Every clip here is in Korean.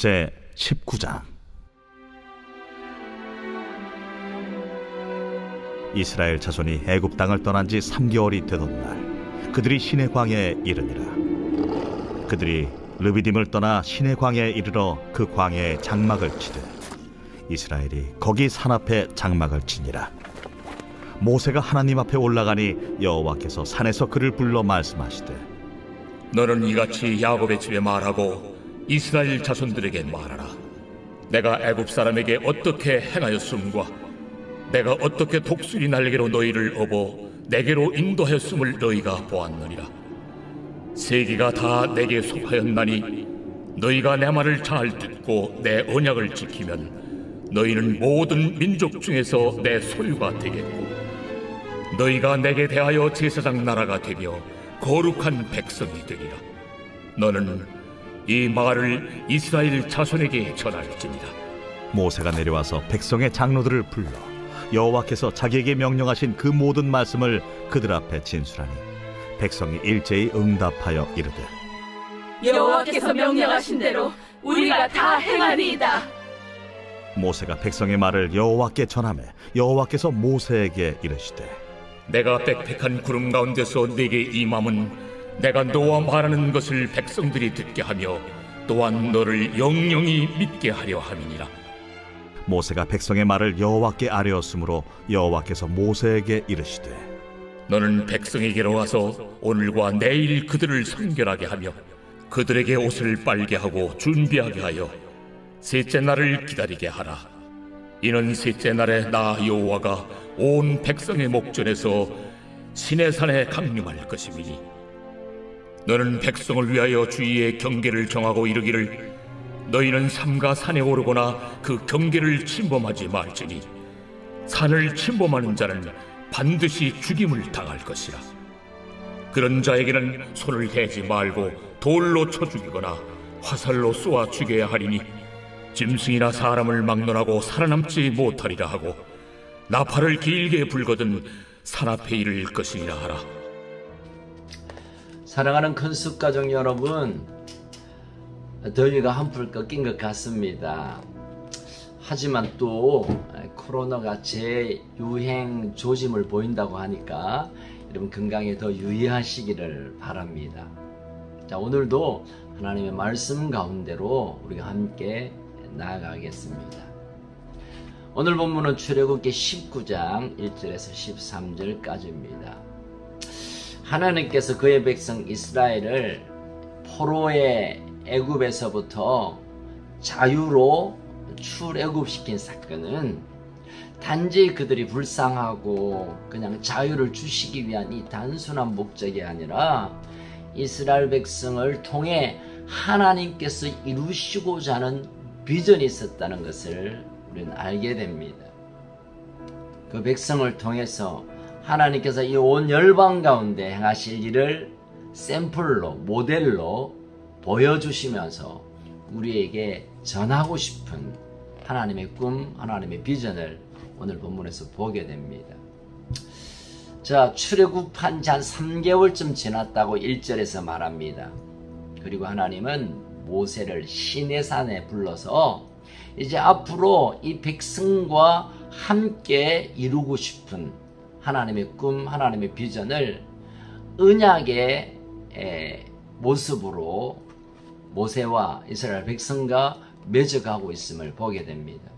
제 19장. 이스라엘 자손이 애굽 땅을 떠난 지 3개월이 되던 날, 그들이 시내 광야에 이르니라. 그들이 르비딤을 떠나 시내 광야에 이르러 그 광야에 장막을 치되 이스라엘이 거기 산 앞에 장막을 치니라. 모세가 하나님 앞에 올라가니 여호와께서 산에서 그를 불러 말씀하시되, 너는 이같이 야곱의 집에 말하고 이스라엘 자손들에게 말하라. 내가 애굽 사람에게 어떻게 행하였음과 내가 어떻게 독수리 날개로 너희를 업어 내게로 인도하였음을 너희가 보았느니라. 세계가 다 내게 속하였나니 너희가 내 말을 잘 듣고 내 언약을 지키면 너희는 모든 민족 중에서 내 소유가 되겠고 너희가 내게 대하여 제사장 나라가 되며 거룩한 백성이 되리라. 너는 이 말을 이스라엘 자손에게 전할지니라. 모세가 내려와서 백성의 장로들을 불러 여호와께서 자기에게 명령하신 그 모든 말씀을 그들 앞에 진술하니 백성이 일제히 응답하여 이르되, 여호와께서 명령하신 대로 우리가 다 행하리이다. 모세가 백성의 말을 여호와께 전하매 여호와께서 모세에게 이르시되, 내가 빽빽한 구름 가운데서 네게 임함은 내가 너와 말하는 것을 백성들이 듣게 하며 또한 너를 영영히 믿게 하려 함이니라. 모세가 백성의 말을 여호와께 아뢰었으므로 여호와께서 모세에게 이르시되, 너는 백성에게로 와서 오늘과 내일 그들을 선결하게 하며 그들에게 옷을 빨게 하고 준비하게 하여 셋째 날을 기다리게 하라. 이는 셋째 날에 나 여호와가 온 백성의 목전에서 시내산에 강림할 것임이니 너는 백성을 위하여 주위의 경계를 정하고 이르기를, 너희는 삼가 산에 오르거나 그 경계를 침범하지 말지니 산을 침범하는 자는 반드시 죽임을 당할 것이라. 그런 자에게는 손을 대지 말고 돌로 쳐 죽이거나 화살로 쏘아 죽여야 하리니 짐승이나 사람을 막론하고 살아남지 못하리라 하고 나팔을 길게 불거든 산 앞에 이를 것이니라 하라. 사랑하는 큰숲 가족 여러분, 더위가 한풀 꺾인 것 같습니다. 하지만 또 코로나가 재유행 조짐을 보인다고 하니까 여러분 건강에 더 유의하시기를 바랍니다. 자, 오늘도 하나님의 말씀 가운데로 우리가 함께 나아가겠습니다. 오늘 본문은 출애굽기 19장 1절에서 13절까지입니다. 하나님께서 그의 백성 이스라엘을 포로의 애굽에서부터 자유로 출애굽시킨 사건은 단지 그들이 불쌍하고 그냥 자유를 주시기 위한 이 단순한 목적이 아니라 이스라엘 백성을 통해 하나님께서 이루시고자 하는 비전이 있었다는 것을 우리는 알게 됩니다. 그 백성을 통해서 하나님께서 이 온 열방 가운데 행하실 일을 샘플로, 모델로 보여주시면서 우리에게 전하고 싶은 하나님의 꿈, 하나님의 비전을 오늘 본문에서 보게 됩니다. 자, 출애굽한 지 한 3개월쯤 지났다고 1절에서 말합니다. 그리고 하나님은 모세를 시내산에 불러서 이제 앞으로 이 백성과 함께 이루고 싶은 하나님의 꿈, 하나님의 비전을 언약의 모습으로 모세와 이스라엘 백성과 맺어가고 있음을 보게 됩니다.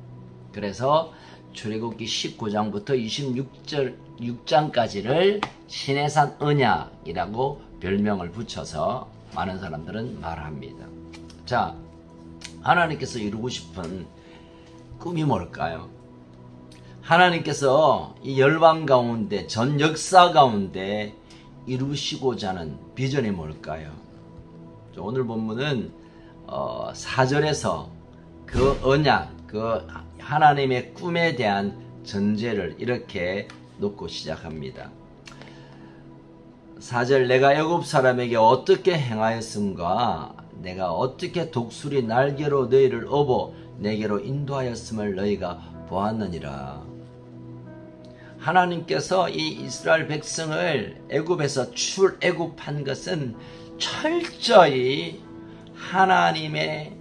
그래서 출애굽기 19장부터 26장까지를 시내산 언약이라고 별명을 붙여서 많은 사람들은 말합니다. 자, 하나님께서 이루고 싶은 꿈이 뭘까요? 하나님께서 이 열방 가운데, 전 역사 가운데 이루시고자 하는 비전이 뭘까요? 오늘 본문은 4절에서 그 언약, 그 하나님의 꿈에 대한 전제를 이렇게 놓고 시작합니다. 4절, 내가 애굽 사람에게 어떻게 행하였음과 내가 어떻게 독수리 날개로 너희를 업어 내게로 인도하였음을 너희가 보았느니라. 하나님께서 이 이스라엘 백성을 애굽에서 출애굽한 것은 철저히 하나님의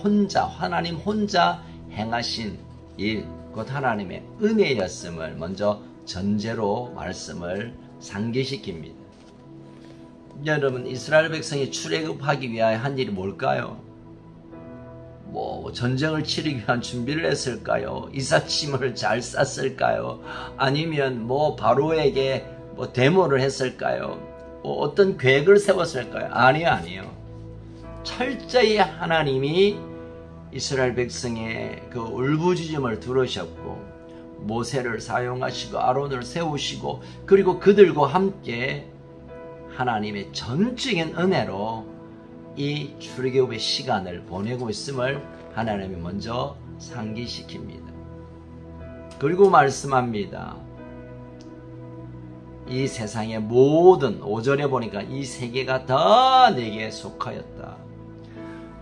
혼자, 하나님 혼자 행하신 일, 곧 하나님의 은혜였음을 먼저 전제로 말씀을 상기시킵니다. 여러분, 이스라엘 백성이 출애굽하기 위하여 한 일이 뭘까요? 전쟁을 치르기 위한 준비를 했을까요? 이삿짐을 잘 쌌을까요? 아니면 바로에게 데모를 했을까요? 어떤 계획을 세웠을까요? 아니요. 철저히 하나님이 이스라엘 백성의 그 울부짖음을 들으셨고, 모세를 사용하시고 아론을 세우시고, 그리고 그들과 함께 하나님의 전적인 은혜로 이 출애굽의 시간을 보내고 있음을 하나님이 먼저 상기시킵니다. 그리고 말씀합니다. 이 세상의 모든, 5절에 보니까 이 세계가 다 내게 속하였다.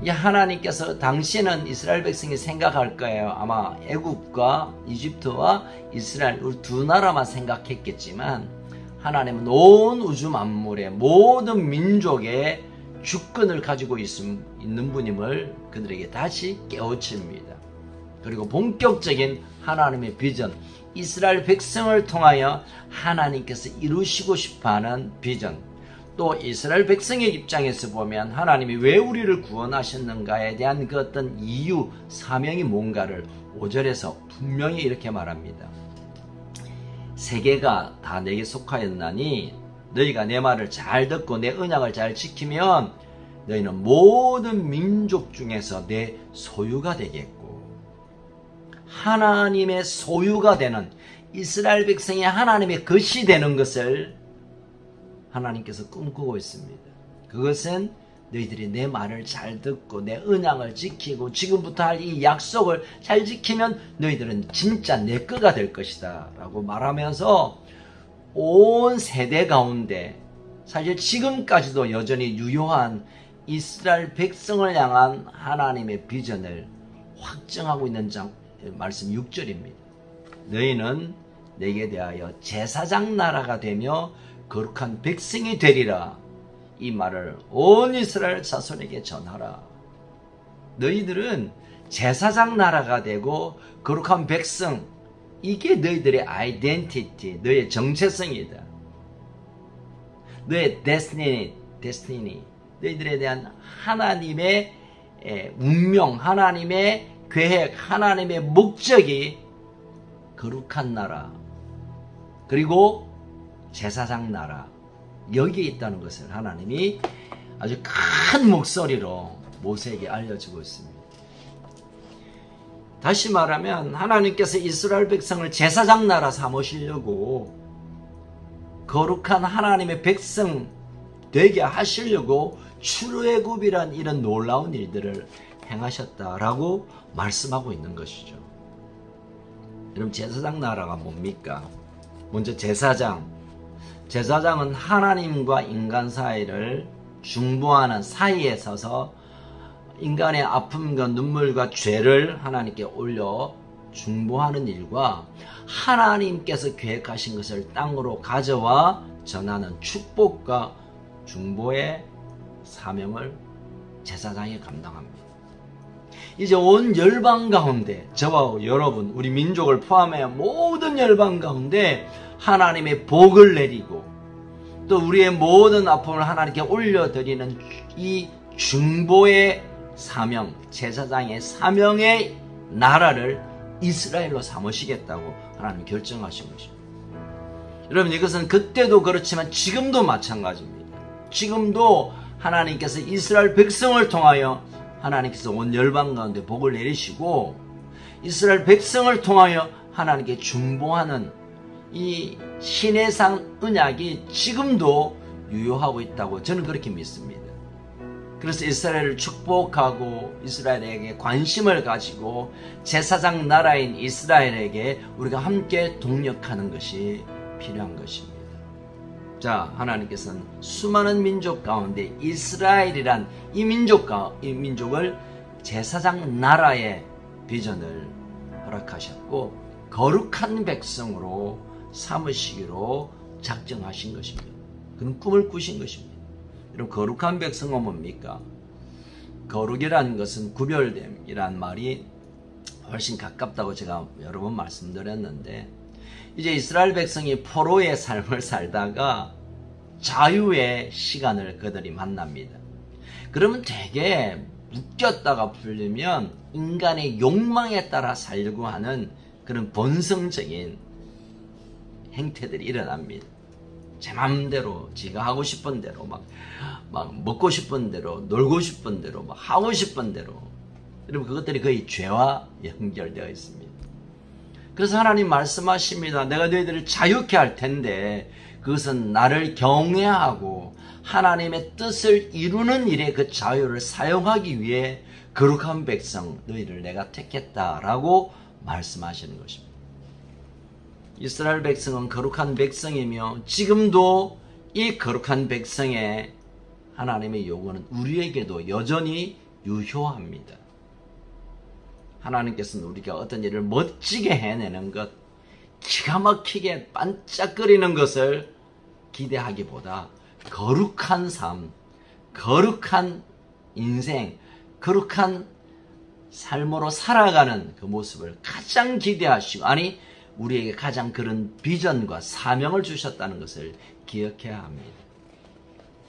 하나님께서, 당시에는 이스라엘 백성이 생각할 거예요. 아마 애굽과 이집트와 이스라엘 두 나라만 생각했겠지만, 하나님은 온 우주 만물의 모든 민족의 주권을 가지고 있는 분임을 그들에게 다시 깨우칩니다. 그리고 본격적인 하나님의 비전, 이스라엘 백성을 통하여 하나님께서 이루시고 싶어하는 비전, 또 이스라엘 백성의 입장에서 보면 하나님이 왜 우리를 구원하셨는가에 대한 그 어떤 이유, 사명이 뭔가를 5절에서 분명히 이렇게 말합니다. 세계가 다 내게 속하였나니 너희가 내 말을 잘 듣고 내 언약을 잘 지키면 너희는 모든 민족 중에서 내 소유가 되겠고, 하나님의 소유가 되는, 이스라엘 백성이 하나님의 것이 되는 것을 하나님께서 꿈꾸고 있습니다. 그것은 너희들이 내 말을 잘 듣고 내 언약을 지키고 지금부터 할 이 약속을 잘 지키면 너희들은 진짜 내 거가 될 것이다 라고 말하면서 온 세대 가운데, 사실 지금까지도 여전히 유효한 이스라엘 백성을 향한 하나님의 비전을 확정하고 있는 말씀 6절입니다. 너희는 내게 대하여 제사장 나라가 되며 거룩한 백성이 되리라. 이 말을 온 이스라엘 자손에게 전하라. 너희들은 제사장 나라가 되고 거룩한 백성, 이게 너희들의 아이덴티티, 너의 정체성이다. 너의 데스티니, 너희들에 대한 하나님의 운명, 하나님의 계획, 하나님의 목적이 거룩한 나라, 그리고 제사장 나라, 여기에 있다는 것을 하나님이 아주 큰 목소리로 모세에게 알려주고 있습니다. 다시 말하면 하나님께서 이스라엘 백성을 제사장 나라 삼으시려고, 거룩한 하나님의 백성 되게 하시려고 출애굽이란 이런 놀라운 일들을 행하셨다라고 말씀하고 있는 것이죠. 여러분, 제사장 나라가 뭡니까? 먼저 제사장은 하나님과 인간 사이를 중보하는, 사이에 서서 인간의 아픔과 눈물과 죄를 하나님께 올려 중보하는 일과 하나님께서 계획하신 것을 땅으로 가져와 전하는 축복과 중보의 사명을 제사장이 감당합니다. 이제 온 열방 가운데, 저와 여러분, 우리 민족을 포함해 모든 열방 가운데 하나님의 복을 내리고 또 우리의 모든 아픔을 하나님께 올려드리는 이 중보의 사명, 제사장의 사명의 나라를 이스라엘로 삼으시겠다고 하나님 결정하신 것입니다. 여러분, 이것은 그때도 그렇지만 지금도 마찬가지입니다. 지금도 하나님께서 이스라엘 백성을 통하여 하나님께서 온 열방 가운데 복을 내리시고, 이스라엘 백성을 통하여 하나님께 중보하는 이 신해상 언약이 지금도 유효하고 있다고 저는 그렇게 믿습니다. 그래서 이스라엘을 축복하고 이스라엘에게 관심을 가지고 제사장 나라인 이스라엘에게 우리가 함께 동력하는 것이 필요한 것입니다. 자, 하나님께서는 수많은 민족 가운데 이스라엘이란 이 민족을 제사장 나라의 비전을 허락하셨고 거룩한 백성으로 삼으시기로 작정하신 것입니다. 그런 꿈을 꾸신 것입니다. 여러분, 거룩한 백성은 뭡니까? 거룩이라는 것은 구별됨이란 말이 훨씬 가깝다고 제가 여러 번 말씀드렸는데, 이제 이스라엘 백성이 포로의 삶을 살다가 자유의 시간을 그들이 만납니다. 그러면 되게 묶였다가 풀리면 인간의 욕망에 따라 살려고 하는 그런 본성적인 행태들이 일어납니다. 제 마음대로 지가 하고 싶은 대로 막 먹고 싶은 대로 놀고 싶은 대로 막 하고 싶은 대로, 여러분 그것들이 거의 죄와 연결되어 있습니다. 그래서 하나님 말씀하십니다. 내가 너희들을 자유케 할 텐데 그것은 나를 경외하고 하나님의 뜻을 이루는 일에 그 자유를 사용하기 위해 거룩한 백성 너희를 내가 택했다라고 말씀하시는 것입니다. 이스라엘 백성은 거룩한 백성이며 지금도 이 거룩한 백성의 하나님의 요구는 우리에게도 여전히 유효합니다. 하나님께서는 우리가 어떤 일을 멋지게 해내는 것, 기가 막히게 반짝거리는 것을 기대하기보다 거룩한 삶, 거룩한 인생, 거룩한 삶으로 살아가는 그 모습을 가장 기대하시고, 아니 우리에게 가장 그런 비전과 사명을 주셨다는 것을 기억해야 합니다.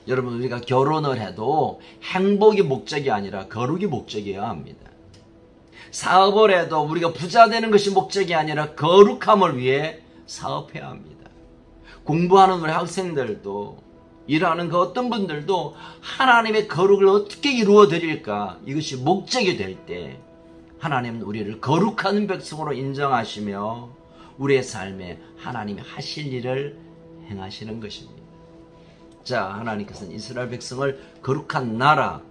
여러분, 우리가 결혼을 해도 행복이 목적이 아니라 거룩이 목적이어야 합니다. 사업을 해도 우리가 부자 되는 것이 목적이 아니라 거룩함을 위해 사업해야 합니다. 공부하는 우리 학생들도, 일하는 그 어떤 분들도 하나님의 거룩을 어떻게 이루어 드릴까, 이것이 목적이 될 때 하나님은 우리를 거룩한 백성으로 인정하시며 우리의 삶에 하나님이 하실 일을 행하시는 것입니다. 자, 하나님께서는 이스라엘 백성을 거룩한 나라,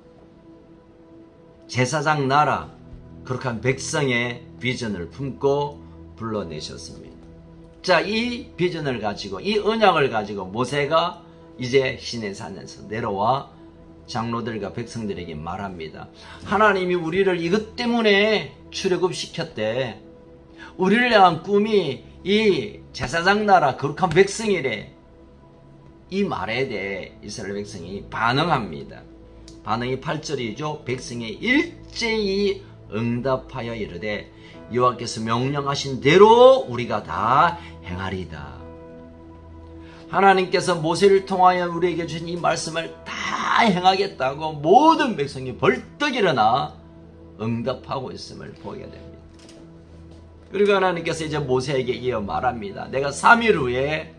제사장 나라, 거룩한 백성의 비전을 품고 불러내셨습니다. 자, 이 비전을 가지고, 이 언약을 가지고 모세가 이제 시내산에서 내려와 장로들과 백성들에게 말합니다. 하나님이 우리를 이것 때문에 출애굽시켰대. 우리를 향한 꿈이 이 제사장 나라 거룩한 백성이래. 이 말에 대해 이스라엘 백성이 반응합니다. 반응이 8절이죠. 백성이 일제히 응답하여 이르되 여호와께서 명령하신 대로 우리가 다 행하리이다. 하나님께서 모세를 통하여 우리에게 주신 이 말씀을 다 행하겠다고 모든 백성이 벌떡 일어나 응답하고 있음을 보게 됩니다. 그리고 하나님께서 이제 모세에게 이어 말합니다. 내가 3일 후에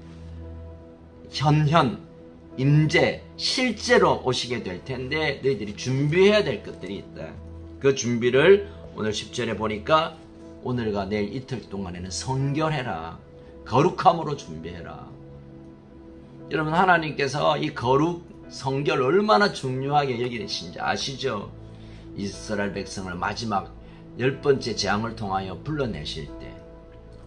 임재, 실제로 오시게 될 텐데 너희들이 준비해야 될 것들이 있다. 그 준비를 오늘 10절에 보니까 오늘과 내일 이틀 동안에는 성결해라. 거룩함으로 준비해라. 여러분, 하나님께서 이 거룩, 성결 얼마나 중요하게 여기신지 아시죠? 이스라엘 백성을 마지막 10번째 재앙을 통하여 불러내실 때,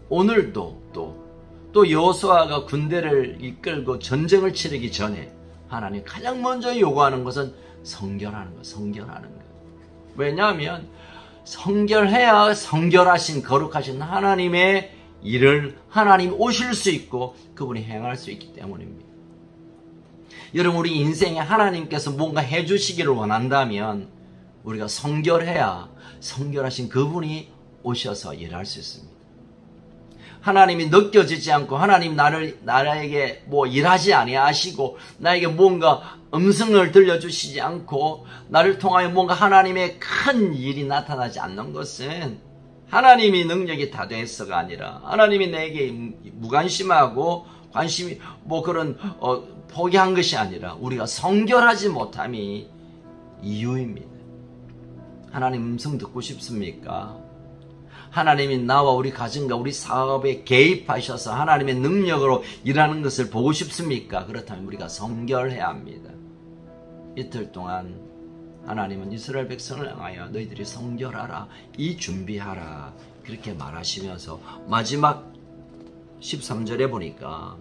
오늘도 또 여호수아가 군대를 이끌고 전쟁을 치르기 전에 하나님 가장 먼저 요구하는 것은 성결하는 것, 성결하는 것. 왜냐하면 성결해야 성결하신 거룩하신 하나님의 일을 하나님 오실 수 있고 그분이 행할 수 있기 때문입니다. 여러분, 우리 인생에 하나님께서 뭔가 해주시기를 원한다면 우리가 성결해야 성결하신 그분이 오셔서 일할 수 있습니다. 하나님이 느껴지지 않고 하나님 나에게 뭐 일하지 아니하시고 나에게 뭔가 음성을 들려주시지 않고 나를 통하여 뭔가 하나님의 큰 일이 나타나지 않는 것은 하나님이 능력이 다 돼서가 아니라 하나님이 내게 무관심하고 관심이 포기한 것이 아니라 우리가 성결하지 못함이 이유입니다. 하나님 음성 듣고 싶습니까? 하나님이 나와 우리 가정과 우리 사업에 개입하셔서 하나님의 능력으로 일하는 것을 보고 싶습니까? 그렇다면 우리가 성결해야 합니다. 이틀 동안 하나님은 이스라엘 백성을 향하여 너희들이 성결하라, 이 준비하라 그렇게 말하시면서 마지막 13절에 보니까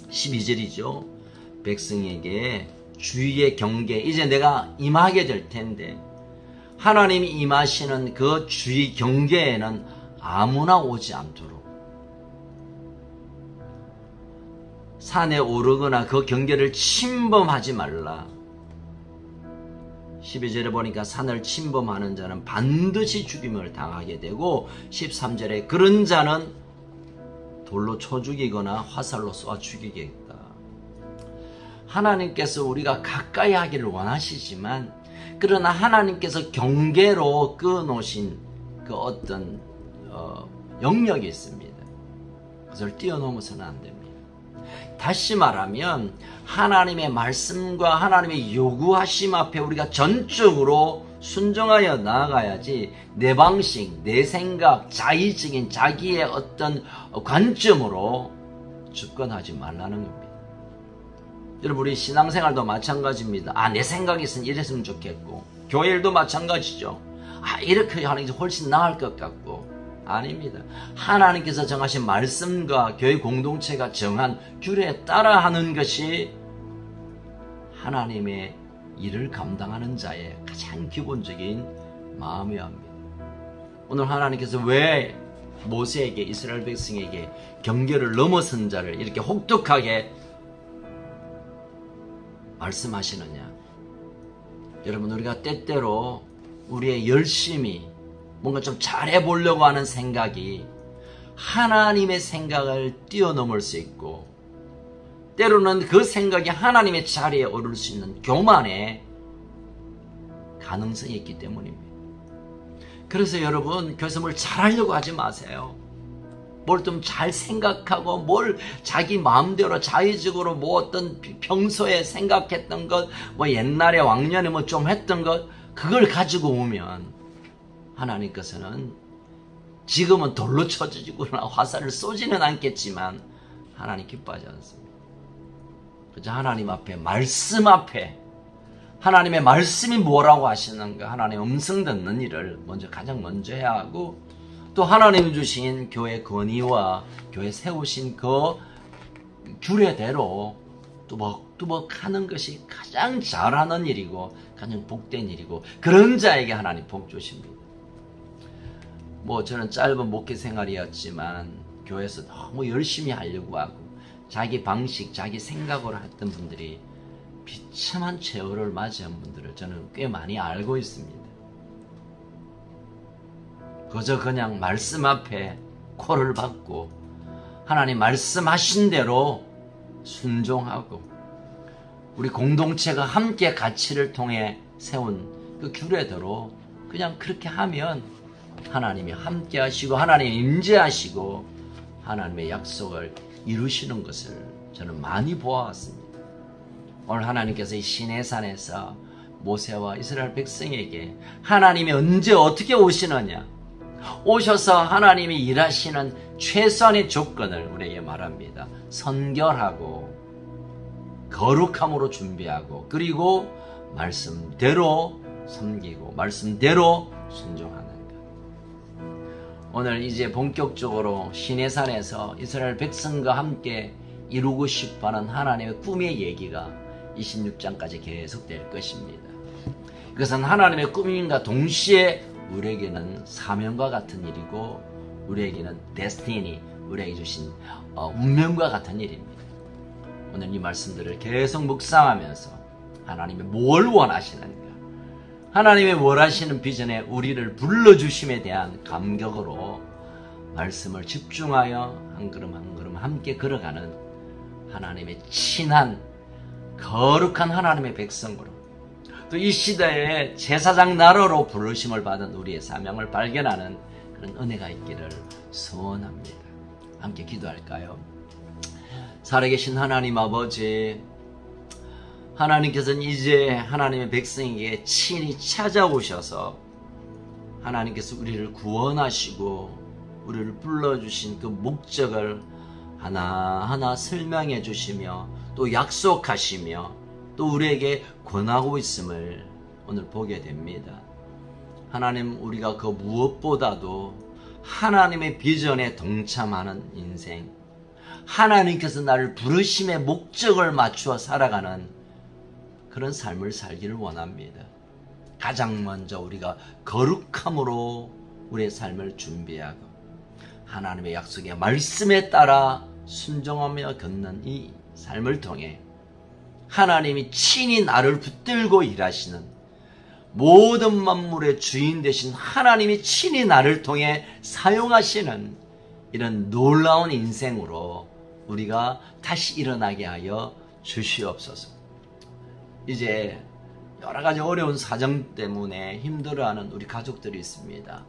12절이죠. 백성에게 주의의 경계, 이제 내가 임하게 될 텐데 하나님이 임하시는 그 주의 경계에는 아무나 오지 않도록, 산에 오르거나 그 경계를 침범하지 말라. 12절에 보니까 산을 침범하는 자는 반드시 죽임을 당하게 되고 13절에 그런 자는 돌로 쳐 죽이거나 화살로 쏘아 죽이겠다. 하나님께서 우리가 가까이 하기를 원하시지만 그러나 하나님께서 경계로 그어놓으신 그 어떤 영역이 있습니다. 그것을 뛰어넘어서는 안 됩니다. 다시 말하면 하나님의 말씀과 하나님의 요구하심 앞에 우리가 전적으로 순종하여 나아가야지 내 방식, 내 생각, 자의적인 자기의 어떤 관점으로 접근하지 말라는 겁니다. 여러분 우리 신앙생활도 마찬가지입니다. 내 생각이 있으면 이랬으면 좋겠고 교회 일도 마찬가지죠. 이렇게 하는 게 훨씬 나을 것 같고 아닙니다. 하나님께서 정하신 말씀과 교회 공동체가 정한 규례에 따라 하는 것이 하나님의 일을 감당하는 자의 가장 기본적인 마음이어야 합니다. 오늘 하나님께서 왜 모세에게 이스라엘 백성에게 경계를 넘어선 자를 이렇게 혹독하게 말씀하시느냐. 여러분 우리가 때때로 우리의 열심히 뭔가 좀 잘해보려고 하는 생각이 하나님의 생각을 뛰어넘을 수 있고 때로는 그 생각이 하나님의 자리에 오를 수 있는 교만의 가능성이 있기 때문입니다. 그래서 여러분 그래서 뭘 잘하려고 하지 마세요. 뭘 좀 잘 생각하고 뭘 자기 마음대로 자의적으로 뭐 어떤 평소에 생각했던 것 뭐 옛날에 왕년에 뭐 좀 했던 것 그걸 가지고 오면 하나님께서는 지금은 돌로 쳐주거나 화살을 쏘지는 않겠지만 하나님 기뻐하지 않습니다. 그저 하나님 앞에 말씀 앞에 하나님의 말씀이 뭐라고 하시는가 하나님의 음성 듣는 일을 가장 먼저 해야 하고 또 하나님이 주신 교회 건의와 교회 세우신 그 규례대로 뚜벅뚜벅 하는 것이 가장 잘하는 일이고 가장 복된 일이고 그런 자에게 하나님 복 주십니다. 저는 짧은 목회 생활이었지만 교회에서 너무 열심히 하려고 하고 자기 방식, 자기 생각으로 했던 분들이 비참한 최후를 맞이한 분들을 저는 꽤 많이 알고 있습니다. 그저 그냥 말씀 앞에 콜을 받고 하나님 말씀하신 대로 순종하고 우리 공동체가 함께 가치를 통해 세운 그 규례대로 그냥 그렇게 하면 하나님이 함께 하시고 하나님이 임재하시고 하나님의 약속을 이루시는 것을 저는 많이 보아왔습니다. 오늘 하나님께서 이 시내산에서 모세와 이스라엘 백성에게 하나님이 언제 어떻게 오시느냐 오셔서 하나님이 일하시는 최소한의 조건을 우리에게 말합니다. 선결하고 거룩함으로 준비하고 그리고 말씀대로 섬기고 말씀대로 순종하는 것. 오늘 이제 본격적으로 시내산에서 이스라엘 백성과 함께 이루고 싶어하는 하나님의 꿈의 얘기가 26장까지 계속될 것입니다. 그것은 하나님의 꿈인가 동시에 우리에게는 사명과 같은 일이고 우리에게는 데스티니, 우리에게 주신 운명과 같은 일입니다. 오늘 이 말씀들을 계속 묵상하면서 하나님이 뭘 원하시는가 하나님의 원하시는 비전에 우리를 불러주심에 대한 감격으로 말씀을 집중하여 한 걸음 한 걸음 함께 걸어가는 하나님의 친한 거룩한 하나님의 백성으로 또 이 시대에 제사장 나라로 부르심을 받은 우리의 사명을 발견하는 그런 은혜가 있기를 소원합니다. 함께 기도할까요? 살아계신 하나님 아버지, 하나님께서는 이제 하나님의 백성에게 친히 찾아오셔서 하나님께서 우리를 구원하시고 우리를 불러주신 그 목적을 하나하나 설명해 주시며 또 약속하시며 또 우리에게 권하고 있음을 오늘 보게 됩니다. 하나님, 우리가 그 무엇보다도 하나님의 비전에 동참하는 인생, 하나님께서 나를 부르심의 목적을 맞추어 살아가는 그런 삶을 살기를 원합니다. 가장 먼저 우리가 거룩함으로 우리의 삶을 준비하고 하나님의 약속의 말씀에 따라 순종하며 걷는 이 삶을 통해 하나님이 친히 나를 붙들고 일하시는 모든 만물의 주인 되신 하나님이 친히 나를 통해 사용하시는 이런 놀라운 인생으로 우리가 다시 일어나게 하여 주시옵소서. 이제 여러 가지 어려운 사정 때문에 힘들어하는 우리 가족들이 있습니다.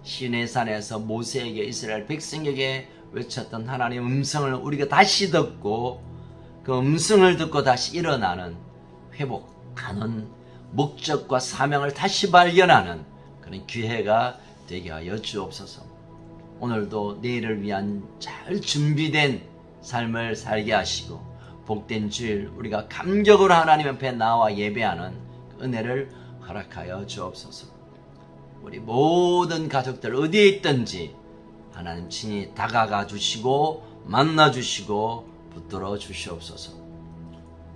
시내산에서 모세에게 이스라엘 백성에게 외쳤던 하나님의 음성을 우리가 다시 듣고 그 음성을 듣고 다시 일어나는, 회복하는 목적과 사명을 다시 발견하는 그런 기회가 되게 하여 주옵소서. 오늘도 내일을 위한 잘 준비된 삶을 살게 하시고 복된 주일 우리가 감격으로 하나님 앞에 나와 예배하는 은혜를 허락하여 주옵소서. 우리 모든 가족들 어디에 있든지 하나님 친히 다가가 주시고 만나 주시고 붙들어 주시옵소서.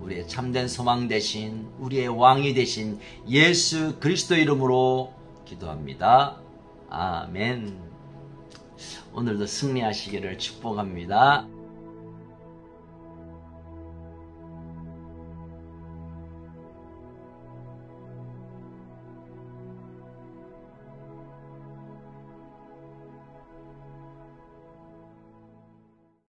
우리의 참된 소망 되신, 우리의 왕이 되신 예수 그리스도 이름으로 기도합니다. 아멘. 오늘도 승리하시기를 축복합니다.